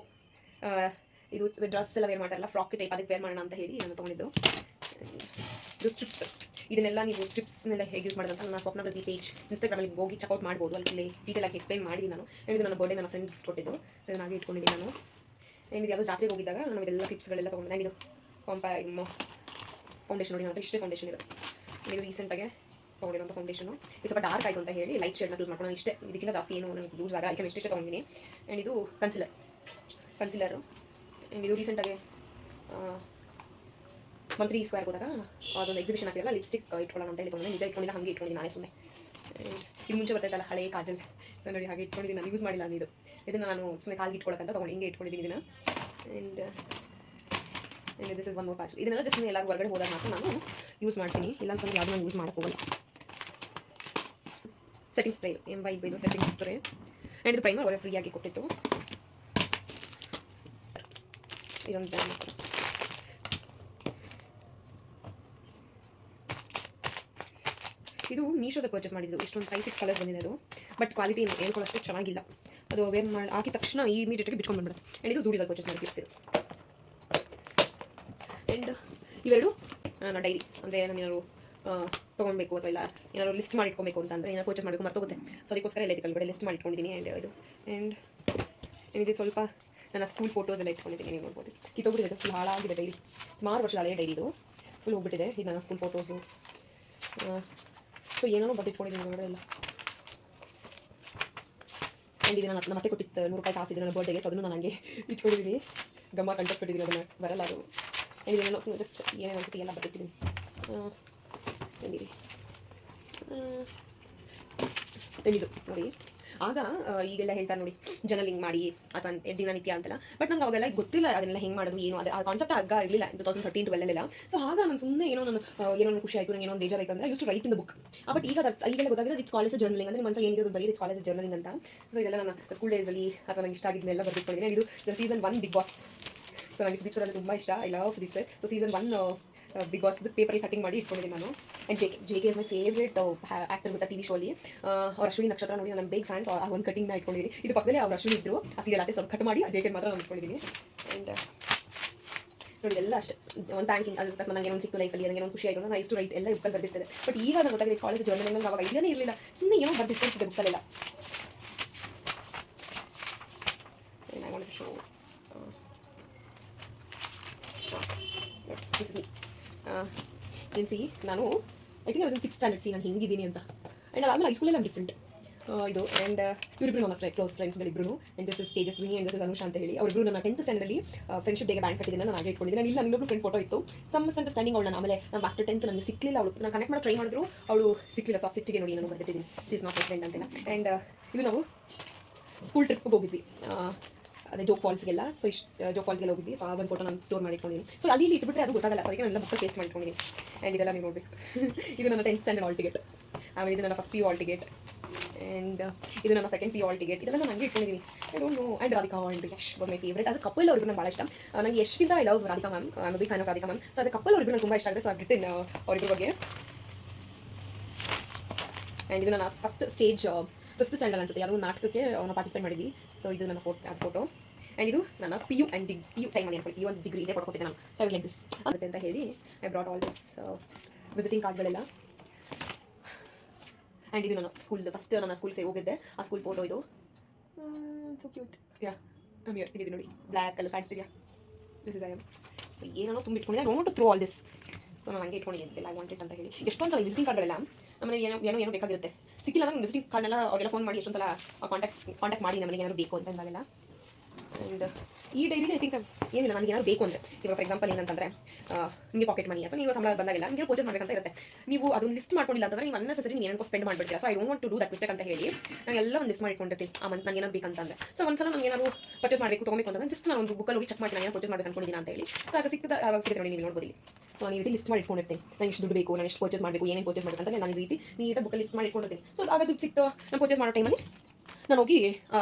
S1: ಇದು ಡ್ರೆಸ್ ಎಲ್ಲ ವೇರ್ ಮಾಡ್ತಾರಲ್ಲ ಫ್ರಾಕ್ ಟೈಪ್, ಅದಕ್ಕೆ ವೇರ್ ಮಾಡೋಣ ಅಂತ ಹೇಳಿ ನಾನು ತೊಗೊಂಡಿದ್ದು. ಇದು ಸ್ಟ್ರಿಪ್ಸ್. ಇದನ್ನೆಲ್ಲ ನೀವು ಸ್ಟ್ರಿಪ್ಸ್ನೆಲ್ಲ ಹೇಗೆ ಯೂಸ್ ಮಾಡೋದಂತ ನನ್ನ ಸ್ವಪ್ನವೃತ್ತಿ ಪೇಜ್ ಇನ್ಸ್ಟಾಗ್ರಾಮಲ್ಲಿ ಹೋಗಿ ಚೆಕ್ಔಟ್ ಮಾಡ್ಬೋದು. ಅಲ್ಲಿ ಡೀಟೇಲಾಗಿ ಎಕ್ಸ್ಪ್ಲೈನ್ ಮಾಡಿದ್ದೀನಿ ನಾನು. ಇದು ನನ್ನ ಬರ್ಡೇ ನನ್ನ ಫ್ರೆಂಡ್ ಗಿಫ್ಟ್ ಕೊಟ್ಟಿದ್ದು. ಸೊ ಇದನ್ನ ಹಾಗೆ ಇಟ್ಕೊಂಡಿದ್ದೀನಿ ನಾನು. ಇದು ಯಾವುದೋ ಜಾತ್ರೆಗೆ ಹೋಗಿದ್ದಾಗ ನಾವು ಇದೆಲ್ಲ ಟಿಪ್ಸ್ಗಳೆಲ್ಲ ತೊಗೊಂಡು. ಇದು ಫೌಂಡೇಶನ್ ನೋಡಿ, ನನ್ನ ಇಷ್ಟೇ ಫೌಂಡೇಶನ್ ಇದೆ. ಇದು ರೀಸೆಂಟಾಗೆ ತೊಗೊಂಡಿರೋಂಥ ಫೌಂಡೇಶನು. ಇದು ಸ್ವಲ್ಪ ಡಾರ್ಕ್ ಆಯಿತು ಅಂತ ಹೇಳಿ ಲೈಟ್ ಶೇಡ್ನ ಯೂಸ್ ಮಾಡ್ಕೊಂಡು ಇಷ್ಟೇ, ಇದಕ್ಕಿಂತ ಜಾಸ್ತಿ ಏನು ನನಗೆ ಯೂಸ್ ಆಗ ಅದಕ್ಕೆ ಇಷ್ಟೇ ತೊಗೊಂಡಿನಿ. ಆ್ಯಂಡ್ ಇದು ಕನ್ಸಿಲರು. ಆ್ಯಂಡ್ ಇದು ರೀಸೆಂಟಾಗಿ ಮಂತ್ರಿ ಸ್ಕ್ವೇರ್ ಹೋದಾಗ ಅದೊಂದು ಎಕ್ಸಿಬಿಷನ್ ಆಗ್ತಿರಲ್ಲ, ಲಿಪ್ಸ್ಟಿಕ್ ಇಟ್ಕೊಳ್ಳೋಣ ಅಂತ ಹೇಳಿ ತೊಗೊಂಡು ನಿಜ ಇಟ್ಕೊಂಡಿಲ್ಲ, ಹಾಗೆ ಇಟ್ಕೊಂಡಿದ್ದೀನಿ ನಾನೇ ಸುಮ್ಮನೆ. ಆ್ಯಂಡ್ ಇದು ಮುಂಚೆ ಬರ್ತೈತಲ್ಲ ಹಳೆ ಕಾಜಲ್, ಸೊ ನೋಡಿ ಹಾಗೆ ಇಟ್ಕೊಂಡಿದ್ದೀನಿ. ನಾನು ಯೂಸ್ ಮಾಡಿಲ್ಲ ಇದು. ಇದನ್ನು ನಾನು ಸುಮ್ಮನೆ ಕಾಲಿಗೆ ಇಟ್ಕೊಳ್ಳೋಕ್ಕಂತ ತೊಗೊಂಡು ಹಿಂಗೆ ಇಟ್ಕೊಂಡಿದ್ದೀನಿ ಇದನ್ನು. And this is one more Kajal. ಇದನ್ನೆಲ್ಲ ಜಸ್ಟ್ ಎಲ್ಲರೂ ಹೊರಗಡೆ ಹೋದಾಗ ಮಾತ್ರ ನಾನು ಯೂಸ್ ಮಾಡ್ತೀನಿ, ಇಲ್ಲ ಅಂತಂದ್ರೆ ಯಾವುದು ನಾನು ಯೂಸ್ ಮಾಡೋಕ್ಕೆ ಹೋಗಲ್ಲ. ಸೆಟ್ಟಿಂಗ್ ಸ್ಪ್ರೇ, MY ಇದು ಸೆಟ್ಟಿಂಗ್ ಸ್ಪ್ರೇ. ಆ್ಯಂಡ್ ಇದು ಪ್ರೈಮರ್ ಒಳ್ಳೆ ಫ್ರೀಯಾಗಿ ಕೊಟ್ಟಿತ್ತು. ಇದೊಂದು ಇದು ಮೀಶೋದ ಪರ್ಚೇಸ್ ಮಾಡಿದ್ದು. ಇಷ್ಟೊಂದು 5-6 ಕಲರ್ಸ್ ಬಂದಿದೆ ಅದು, ಬಟ್ ಕ್ವಾಲಿಟಿ ಹೇಳ್ಕೊಳ್ಳೋಷ್ಟು ಚೆನ್ನಾಗಿಲ್ಲ. ಅದು ವೇರ್ ಮಾಡಿ ಹಾಕಿದ ತಕ್ಷಣ ಇಮಿಡಿಯೇಟಾಗಿ ಬಿಟ್ಕೊಂಡು ಬಂದ್ಬಿಡುತ್ತೆ. ಆ್ಯಂಡ್ ಇದು ಜೂಡಿದಲ್ಲಿ ಪರ್ಚೇಸ್ ಮಾಡಿ ಕ್ಲಿಪ್ಸ್ ಇದು. ಆ್ಯಂಡ್ ಇವೆರಡು ನನ್ನ ಡೈರಿ, ಅಂದರೆ ನಾನು ಏನಾದ್ರು ತೊಗೊಳ್ಬೇಕು ಅಥವಾ ಇಲ್ಲ ಏನಾದ್ರು ಲಿಸ್ಟ್ ಮಾಡಿ ಇಟ್ಕೊಬೇಕು ಅಂತಂದರೆ ಏನಾದ್ರು ಪರ್ಚೇಸ್ ಮಾಡಬೇಕು ಮರ್ತೋಗುತ್ತೆ. ಸೊ ಅದಕ್ಕೋಸ್ಕರ ಎಲ್ಲ ಕಡೆ ಲಿಸ್ಟ್ ಮಾಡಿ ಇಟ್ಕೊಂಡಿದ್ದೀನಿ. ಆ್ಯಂಡ್ ಇದು ಇದು ಸ್ವಲ್ಪ ನನ್ನ ಸ್ಕೂಲ್ ಫೋಟೋಸ್ ಎಲ್ಲ ಇಟ್ಕೊಂಡಿದ್ದೀನಿ. ನೀವು ನೋಡ್ಬೋದು ಕಿತ್ತೋಗ್ಬಿಟ್ಟಿದೆ, ಫುಲ್ ಹಾಳಾಗಿದೆ ಡೈರಿ. ಸುಮಾರು ವರ್ಷದ ಹಳೆಯ ಡೈರಿ ಇದು, ಫುಲ್ ಹೋಗ್ಬಿಟ್ಟಿದೆ. ಇದು ನನ್ನ ಸ್ಕೂಲ್ ಫೋಟೋಸು. ಸೊ ಏನೋ ಬಟ್ಟಿಟ್ಕೊಂಡಿದ್ದೀನಿ ನೋಡೋ ಎಲ್ಲ. ಆ್ಯಂಡ್ ಇದು ನಾನು ಮತ್ತೆ ಕೊಟ್ಟಿತ್ತು ₹100 ಕಾಸಿದೆ ನನ್ನ ಬರ್ಡೇಗೆ. ಸೊ ಅದನ್ನು ನಾನು ಹಂಗೆ ಇಟ್ಕೊಂಡಿದ್ದೀನಿ, ಗಮ್ಮ ಕಂಟಿಸ್ಬಿಟ್ಟಿದ್ದೀನಿ, ಅದನ್ನು ಬರಲ್ಲ ಅದು. ಆ್ಯಂಡ್ ಇದನ್ನು ಸುಮ್ಮನೆ ಜಸ್ಟ್ ಏನೇನು ಅನ್ಸುತ್ತೆ ಎಲ್ಲ ಬಟ್ಟಿಟ್ಟಿದ್ದೀನಿ. ಏನಿರಿ ಏನಿದು ನೋಡಿ. ಆಗ ಈಗೆಲ್ಲ ಹೇಳ್ತಾರೆ ನೋಡಿ ಜರ್ನಲಿಂಗ್ ಮಾಡಿ ಅಥವಾ ದಿನನಿತ್ಯ ಅಂತೆಲ್ಲ, ಬಟ್ ನಂಗೆ ಅವಾಗೆಲ್ಲ ಗೊತ್ತಿಲ್ಲ ಅದನ್ನೆಲ್ಲ ಹೆಂಗೆ ಮಾಡೋದು ಏನು, ಅದು ಆ ಕಾನ್ಸೆಪ್ಟ್ ಆಗ ಇರಲಿಲ್ಲ 2013-12 ಸೊ ಆಗ ನಾನು ಸುಮ್ಮನೆ ಏನೋ ನಾನು ಖುಷಿ ಆಯಿತು, ನನಗೆ ಏನೋ ಬೇಜಾರಾಯಿತು ಅಂದರೆ use to write in the book. But ಈಗೆಲ್ಲ ಗೊತ್ತಾಗಿದೆ ಇಟ್ಸ್ ಕಾಲೇಜ್ ಜರ್ನಲಿಂಗ್ ಅಂದರೆ ಮನಸ್ಸು ಏನಿದೆ ಅದು ಬರೀ ಇಟ್ಸ್ ಕಾಲೇಜ್ ಜರ್ನಲಿಂಗ್ ಅಂತ. ಸೊ ಇದೆಲ್ಲ ನನ್ನ ಸ್ಕೂಲ್ ಡೇಸಲ್ಲಿ ಅಥವಾ ನನಗೆ ಇಷ್ಟ ಆಗಿದ್ದನ್ನೆಲ್ಲ ಬರ್ತಿಟ್ಕೊಂಡಿದ್ದೀನಿ. ಇದು ಸೀಸನ್ 1 ಬಿಗ್ ಬಾಸ್. ಸೊ ನನಗೆ ಸುದೀಪ್ ಸರ್ ಅಂದರೆ ತುಂಬ ಇಷ್ಟ, I love Sudeep sir. So season 1 big boss ಪೇಪರಲ್ಲಿ ಕಟಿಂಗ್ ಮಾಡಿ ಇಟ್ಕೊಂಡಿದ್ದೀನಿ ನಾನು. And JK is my favourite actor ಗೊತ್ತಾ TV ಶೋಲಿ. ಅವ್ರ ಅಶ್ವಿನಿ ನಕ್ಷತ್ರ ನೋಡಿ ನನ್ನ ಬಿಗ್ ಫ್ಯಾನ್ಸ್. ಆ ಒಂದು ಕಟಿಂಗ್ನ ಇಟ್ಕೊಂಡಿದ್ದೀನಿ. ಇದು ಪಕ್ಕದಲ್ಲಿ ಅವ್ರ ಅಶ್ವಿನಿ ಇದ್ದರು, ಆ ಸೀರಿಯಲ್ ಆರ್ಟಿಸ್ಟ್ ಅವ್ರು ಕಟ್ ಮಾಡಿ JK ಮಾತ್ರ ನಾನು ಇಟ್ಕೊಂಡಿದ್ದೀನಿ. ಆ್ಯಂಡ್ ನೋಡಿ ಎಲ್ಲ ಅಷ್ಟೇ ಒಂದು ಥ್ಯಾಂಕಿಂಗ್, ಅದು ಅಕಸ್ಮಾತ್ ನನಗೆ ಏನೋ ಸಿಕ್ತು ಲೈಫಲ್ಲಿ, ನನಗೆ ಏನೋ ಖುಷಿ ಆಯಿತು ನಾನು ಇಷ್ಟು ರೈಟ್ ಎಲ್ಲ ಬುಕ್ಕಲ್ಲಿ ಬರ್ದಿರ್ತದೆ. ಬಟ್ ಈಗ ನಾನು ಗೊತ್ತಾಗಿದೆ ಕಾಲೇಜ್ ಜರ್ನಲಿಂಗ್ ನಂಗೆ ಅವಾಗ ಐಡಿಯಾನೇ ಇರಲಿಲ್ಲ, ಸುಮ್ಮನೆ ಏನೋ ಬರ್ದಿರ್ತಿದ್ದೆ ಬುಕ್ಕಲ್ಲೆಲ್ಲ. I wanted to show this is me. See ನಾನು I think I was in 6th standard. ನಾನು ಹಿಂಗಿದ್ದೀನಿ ಅಂತ. ಆ್ಯಂಡ್ ಅದಾದಮೇಲೆ ಹೈಸ್ಕೂಲಲ್ಲಿ ಡಿಫ್ರೆಂಟ್ ಇದು. ಆ್ಯಂಡ್ ಇವರಿಬ್ಬರು ನನ್ನ ಕ್ಲೋಸ್ ಫ್ರೆಂಡ್ಸ್ಗಳಿಬ್ಬರು. And this is Tejaswini and this is Anusha ಅಂತ ಹೇಳಿ. ಅವರಿಬ್ಬರು ನನ್ನ 10th ಸ್ಟ್ಯಾಂಡರ್ಡಲ್ಲಿ ಫ್ರೆಂಡ್ಶಿಪ್ ಡೇಗೆ ಬ್ಯಾಂಡ್ ಕಟ್ಟಿದ್ದೀನಿ, ನಾನು ಹಾಗೆ ಇಟ್ಕೊಂಡಿದ್ದೀನಿ. ನಾನು ಇಲ್ಲ ಇನ್ನೊಬ್ಬರು ಫ್ರೆಂಡ್ ಫೋಟೋ ಇತ್ತು, ಸಮ್ ಮಿಸ್ಅಂಡರ್ಸ್ಟ್ಯಾಂಡಿಂಗ್ ಅವಳು. ಆಮೇಲೆ ನಾನು ಆಫ್ಟರ್ 10th ನನಗೆ ಸಿಕ್ಕಲಿಲ್ಲ ಅವಳು. ನಾನು ಕನೆಕ್ಟ್ ಮಾಡೋ ಟ್ರೈ ಮಾಡಿದ್ರು ಅವಳು ಸಿಕ್ಕಲಿಲ್ಲ. ಸೊ ಸಿಟ್ಟಿಗೆ ನೋಡಿ ನಾನು ಬರ್ತಿದ್ದೀನಿ she is not my friend ಅಂತೆಲ್ಲ. ಆ್ಯಂಡ್ ಇದು ನಾವು ಸ್ಕೂಲ್ ಟ್ರಿಪ್ಗೆ ಹೋಗಿದ್ವಿ, ಅದೇ ಜೋಗ್ ಫಾಲ್ಸ್ಗೆಲ್ಲ. ಸೊ ಇಷ್ಟು ಜೋಗ್ ಫಾಲ್ಸ್ಗೆಲ್ಲ ಹೋಗಿದ್ವಿ. ಸೊ ಆ ಒಂದು ಫೋಟೋ ನಾನು ಸ್ಟೋರ್ ಮಾಡಿಟ್ಕೊಂಡಿದ್ದೀನಿ. ಸೊ ಅಲ್ಲಿ ಇಟ್ಬಿಟ್ರೆ ಅದು ಗೊತ್ತಾಗಲ್ಲ, ಸೊ ಅದಕ್ಕೆ ನಾನು ಎಲ್ಲ ಬುಕ್ಕಲ್ಲಿ ಪೇಸ್ಟ್ ಮಾಡಿಟ್ಕೊಂಡಿದ್ದೀನಿ. ಆ್ಯಂಡ್ ಇದೆಲ್ಲ ನೀವು ನೋಡಬೇಕು. ಇದು ನನ್ನ 10th ಸ್ಟ್ಯಾಂಡರ್ಡ್ ಹಾಲ್ ಟಿಕೆಟ್. ಆಮೇಲೆ ಇದು ನನ್ನ first PU hall ticket. And ಇದು ನನ್ನ ಸೆಕೆಂಡ್ ಪಿ ಆಲ್ ಟಿಕೆಟ್ ಇದೆಲ್ಲ ನಾನು ಹಂಗೆ ಇಟ್ಕೊಂಡಿದ್ದೀನಿ. I don't know. And Radhika and Yash was my favourite. As a couple ಅವ್ರಿಗೂ ನಂಗೆ ಭಾಳ ಇಷ್ಟ. ನನಗೆ ಯಶ್ಗಿಂತ I love Radhika ma'am. I am big fan of Radhika ma'am. So as a couple ಅವ್ರಿಗೂ ನಂಗೆ ತುಂಬ ಇಷ್ಟ ಆಗಿದೆ. ಸೊ ಐ ರಿಟನ್ ಅವ್ರಿಬ್ಬರ ಬಗ್ಗೆ. ಆ್ಯಂಡ್ ಇದು ನನ್ನ ಫಸ್ಟ್ ಸ್ಟೇಜ್ 5th ಸ್ಟ್ಯಾಂಡರ್ಡ್ ಅನ್ಸುತ್ತೆ ಯಾವುದೋ ಒಂದು ನಾಟಕಕ್ಕೆ ನಾವು ಪಾರ್ಟಿಸಿಪೇಟ್ ಮಾಡಿದ್ವಿ. ಸೊ ಇದು ನನ್ನ ಫೋಟೋ. ಆ್ಯಂಡ್ ಇದು ನನ್ನ ಪಿ ಯು ಟೈಮಲ್ಲಿ ಅನ್ಕೊಳ್ಳಿ, PU ಡಿಗ್ರಿ ಇದೆ ಫೋಟೋ ಕೊಟ್ಟಿದ್ದೆ ನಾನು. ಸೊ ಐ ಲೈಕ್ ದಿಸ್ ಆಗುತ್ತೆ ಅಂತ ಹೇಳಿ I brought all this visiting ಕಾರ್ಡ್ಗಳೆಲ್ಲ. ಆ್ಯಂಡ್ ಇದು ನನ್ನ ಫಸ್ಟ್ ನನ್ನ ಸ್ಕೂಲ್ ಹೋಗಿದ್ದೆ ಆ ಸ್ಕೂಲ್ ಫೋಟೋ. ಇದು ಸೊ ಕ್ಯೂಟ್. ಯಾ ಅಮಿಯರ್ ಇದೆ ನೋಡಿ, ಬ್ಲ್ಯಾಕ್ ಕಲರ್ ಕಾಣಿಸ್ತಿದ್ಯಾ? This is I am. So ಏನೋ ತುಂಬ ಇಟ್ಕೊಂಡಿದ್ದೆ. I don't to throw all this. So ನಾನು ಹಂಗೆ ಇಟ್ಕೊಂಡಿದ್ದಿಲ್ಲ, ಐ ವಾಂಟ್ ಇಟ್ ಅಂತ ಹೇಳಿ. ಎಷ್ಟೊಂದು ಸಲ ವಿಸಿಟಿಂಗ್ ಕಾರ್ಡ್ಗಳೆಲ್ಲ ನಮ್ಮನೆ ಏನೋ ಬೇಕಾಗಿರುತ್ತೆ, ಸಿಕ್ಕಿಲ್ಲ ನಂಗೆ ವಿಸಿಟಿಂಗ್ ಕಾರ್ಡ್ನೆಲ್ಲ ಅವರೆಲ್ಲ ಫೋನ್ ಮಾಡಿ ಎಷ್ಟೊಂದು ಸಲ ಕಾಂಟ್ಯಾಕ್ಟ್ ಮಾಡಿ ನಮಗೆ ಏನಾದ್ರು ಬೇಕು ಅಂದಾಗೆಲ್ಲ. ಆ್ಯಂಡ್ ಈ ಡೈರಿಲಿ ಐ ಥಿಂಕ್ ಏನಿಲ್ಲ, ನನಗೆ ಏನಾದ್ರು ಬೇಕು ಅಂದರೆ ಇವಾಗ ಫಾರ್ ಎಕ್ಸಾಂಪಲ್ ಏನಂತಂದರೆ ನಿಮಗೆ ಪಾಕೆಟ್ ಮನಿ ಅಥವಾ ನೀವು ಸಂಬಳ ಬಂದಾಗೆಲ್ಲ ನಿಮಗೆ ಪರ್ಚೇಸ್ ಮಾಡಬೇಕಂತ ಇರುತ್ತೆ. ನೀವು ಅದನ್ನು ಲಿಸ್ಟ್ ಮಾಡ್ಕೊಂಡಿಲ್ಲ ಅಂತಂದರೆ ನೀವು ಅನ್ನೆಸರಿ ನೀವು ಏನೋ ಸ್ಪೆಂಡ್ ಮಾಡಿಬಿಡ್ತೀರಾ. So I don't want to do that mistake ಅಂತ ಹೇಳಿ ನಾನು ಎಲ್ಲ ಒಂದು ಲಿಸ್ಟ್ ಮಾಡಿಕೊಂಡಿರ್ತೀನಿ ಆ ಮಂತ್ ನನಗೆ ಏನಾದ್ರು ಬೇಕಂತಂದರೆ. ಸೊ ಒಂದ್ಸಲ ನನಗೆ ಏನಾದ್ರು ಪರ್ಚೇಸ್ ಮಾಡಬೇಕು ತೊಗೊಬೇಕು ಅಂತಂದ್ರೆ ಜಸ್ಟ್ ನಾನು ಒಂದು ಬುಕ್ಕಲ್ಲಿ ಹೋಗಿ ಚೆಕ್ ಮಾಡಿ ನಾನು ಏನು ಪರ್ಚೇಸ್ ಮಾಡಬೇಕು ಅನ್ಕೊಂಡಿದ್ದೀನಿ ಅಂತ ಹೇಳಿ. ಸೊ ಆಗ ಸಿಗುತ್ತೆ ನೋಡಿ, ನೀವು ನೋಡ್ಬೋದು. ಸೊ ನಾನು ಈ ರೀತಿ ಲಿಸ್ಟ್ ಮಾಡಿ ಇಟ್ಕೊಂಡಿರ್ತೀನಿ. ನಾನು ಎಷ್ಟು ದುಡ್ಡು ಬೇಕು, ನಾನು ಎಷ್ಟು ಪರ್ಚೇಸ್ ಮಾಡಬೇಕು, ಏನೇನು ಪರ್ಚೇಸ್ ಮಾಡಬೇಕು ಅಂತ ನಾನು ಈ ರೀತಿ ನೀಟಾಗಿ ಬುಕ್ಕಲ್ಲಿ ಲಿಸ್ಟ್ ಮಾಡಿ ಇಟ್ಕೊಂಡಿರ್ತೀನಿ. ಸೊ ಆಗ ದುಡ್ಡು ಸಿಕ್ತು ನಾನು ಪರ್ಚೇಸ್ ಮಾಡೋ ಟೈಮಲ್ಲಿ ನಾನು ಹೋಗಿ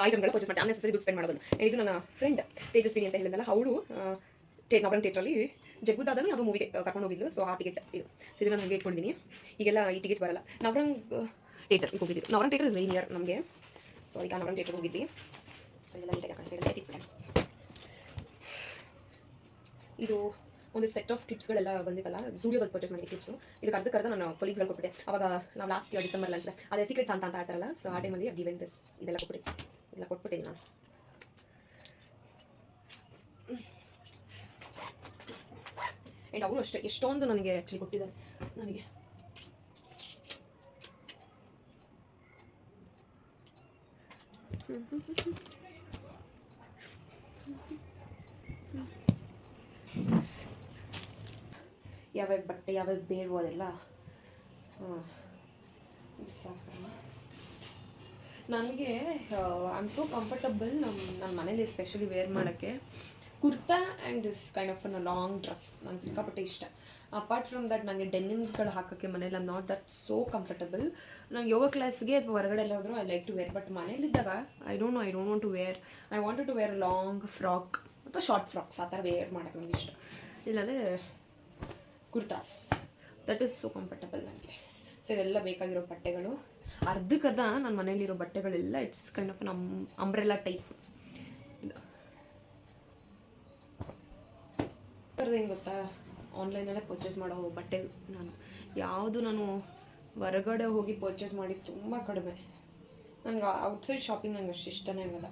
S1: ಐಟಮ್ಗಳು ಪರ್ಚೇಸ್ ಮಾಡಿ ಅನ್ನೆಸರಿ ದುಡ್ಡು ಸ್ಪೆಂಡ್ ಮಾಡೋದು. ಇದು ನನ್ನ ಫ್ರೆಂಡ್ ತೇಜಸ್ವಿನಿ ಅಂತ ಹೇಳಿದ್ನಲ್ಲ, ಅವಳು ನವರಂಗ್ ಥಿಯೇಟ್ರಲ್ಲಿ ಜಗ್ಗುದಾದನು ಅದು ಮೂವಿಗೆ ಕರ್ಕೊಂಡು ಹೋಗಿದ್ಲು. ಸೊ ಆ ಟಿಕೆಟ್ ಇದು ನಾನು ಹಂಗೆ ಇಟ್ಕೊಂಡಿದ್ದೀನಿ. ಈಗೆಲ್ಲ ಈ ಟಿಕೆಟ್ಸ್ ಬರಲ್ಲ. ನವರಂಗ್ ಥಿಯೇಟರ್ಗೆ ಹೋಗಿದ್ವಿ. Navrang theatre is very near ನಮಗೆ. ಸೊ ಈಗ ನವರಂಗ್ ಥಿಯೇಟರ್ಗೆ ಹೋಗಿದ್ವಿ. ಸೊ ಎಲ್ಲ ನೀಟಾಗಿ ಕಾಣಿಸ್ತಾ. ಇದು ಒಂದು ಸೆಟ್ ಆಫ್ ಕ್ಲಿಪ್ಸ್ಗಳೆಲ್ಲ ಬಂದಿತ್ತಲ್ಲ, ಸ್ಟುಡಿಯೋದಲ್ಲಿ ಪರ್ಚೇಸ್ ಮಾಡಿದ ಕ್ಲಿಪ್ಸು. ಇದಕ್ಕೆ ಅರ್ಧಕ್ಕರ್ಧ ನಾನು ಕೊಲೀಗ್ಸ್ಗಳು ಕೊಟ್ಬಿಟ್ಟೆ. ಅವಾಗ ನಾವು ಲಾಸ್ಟ್ ಇಯರ್ ಡಿಸೆಂಬರ್ ಅನ್ಸುತ್ತೆ, ಅದೇ ಸೀಕ್ರೆಟ್ಸ್ ಅಂತ ಆಡ್ತಾರಲ್ಲ. ಸೊ ಆ ಟೈಮಲ್ಲಿ ಗಿವೆನ್ ದಿಸ್ ಇದೆಲ್ಲ ಕೊಟ್ಬಿಟ್ಟಿದ್ದೀನಿ ನಾನು. ಆ್ಯಂಡ್ ಅವರು ಅಷ್ಟೇ ಎಷ್ಟೊಂದು ನನಗೆ ಆ್ಯಕ್ಚುಲಿ ಕೊಟ್ಟಿದ್ದಾರೆ. ನನಗೆ ಯಾವ್ಯಾವ ಬಟ್ಟೆ ಯಾವ್ಯಾವ ಬೇಡವೋ ಅದೆಲ್ಲ ನನಗೆ ಐ ಆಮ್ ಸೋ ಕಂಫರ್ಟಬಲ್ ನನ್ನ ಮನೇಲಿ ಎಸ್ಪೆಷಲಿ ವೇರ್ ಮಾಡೋಕ್ಕೆ kurta and this kind of long dress ನಂಗೆ ಸಿಕ್ಕಾಪಟ್ಟೆ ಇಷ್ಟ. ಅಪಾರ್ಟ್ ಫ್ರಮ್ ದಟ್ ನನಗೆ ಡೆನಿಮ್ಸ್ಗಳು ಹಾಕೋಕ್ಕೆ ಮನೇಲಿ I'm not that so comfortable. ನಂಗೆ ಯೋಗ ಕ್ಲಾಸ್ಗೆ ಅಥವಾ ಹೊರಗಡೆ ಎಲ್ಲ ಹೋದರೂ I like to wear. But ಮನೇಲಿದ್ದಾಗ I don't want to wear. I wanted to wear long frock ಅಥವಾ ಶಾರ್ಟ್ ಫ್ರಾಕ್ಸ್ ಆ ಥರ ವೇರ್ ಮಾಡೋಕ್ಕೆ ನನಗೆ ಇಷ್ಟ. ಇಲ್ಲಾಂದರೆ kurtas, that is so comfortable ನನಗೆ. ಸೊ ಇದೆಲ್ಲ ಬೇಕಾಗಿರೋ ಬಟ್ಟೆಗಳು. ಅರ್ಧಕ್ಕರ್ಧ ನನ್ನ ಮನೇಲಿರೋ ಬಟ್ಟೆಗಳೆಲ್ಲ it's kind of umbrella type. ಏನು ಗೊತ್ತಾ, ಆನ್ಲೈನಲ್ಲೇ ಪರ್ಚೇಸ್ ಮಾಡೋ ಬಟ್ಟೆ ನಾನು ಹೊರಗಡೆ ಹೋಗಿ ಪರ್ಚೇಸ್ ಮಾಡಿ ತುಂಬ ಕಡಿಮೆ. ನನಗೆ ಔಟ್ಸೈಡ್ ಶಾಪಿಂಗ್ ನಂಗೆ ಅಷ್ಟು ಇಷ್ಟನೇ ಆಗಲ್ಲ.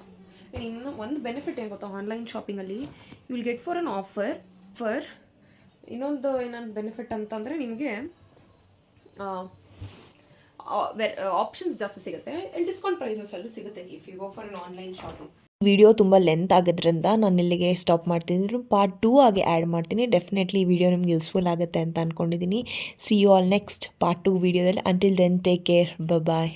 S1: ಇನ್ನು ಒಂದು ಬೆನಿಫಿಟ್ ಏನು ಗೊತ್ತಾ, ಆನ್ಲೈನ್ ಶಾಪಿಂಗಲ್ಲಿ you will get for an offer. ಇನ್ನೊಂದು ಏನೊಂದು ಬೆನಿಫಿಟ್ ಅಂತಂದರೆ ನಿಮಗೆ ಆಪ್ಷನ್ಸ್ ಜಾಸ್ತಿ ಸಿಗುತ್ತೆ. ಡಿಸ್ಕೌಂಟ್ ಪ್ರೈಸಸ್ ಎಲ್ಲ ಸಿಗುತ್ತೆ if you go for an online shopping.
S2: Video ತುಂಬ ಲೆಂತ್ ಆಗೋದ್ರಿಂದ ನಾನು ಇಲ್ಲಿಗೆ ಸ್ಟಾಪ್ ಮಾಡ್ತೀನಿ. ಪಾರ್ಟ್ 2 ಆಗಿ ಆ್ಯಡ್ ಮಾಡ್ತೀನಿ. ಡೆಫಿನೆಟ್ಲಿ ಈ ವಿಡಿಯೋ ನಿಮ್ಗೆ ಯೂಸ್ಫುಲ್ ಆಗುತ್ತೆ ಅಂತ ಅಂದ್ಕೊಂಡಿದ್ದೀನಿ. See you all next part 2 ವಿಡಿಯೋದಲ್ಲಿ. ಅಂಟಿಲ್ ದೆನ್ ಟೇಕ್ ಕೇರ್, ಬಾಯ್.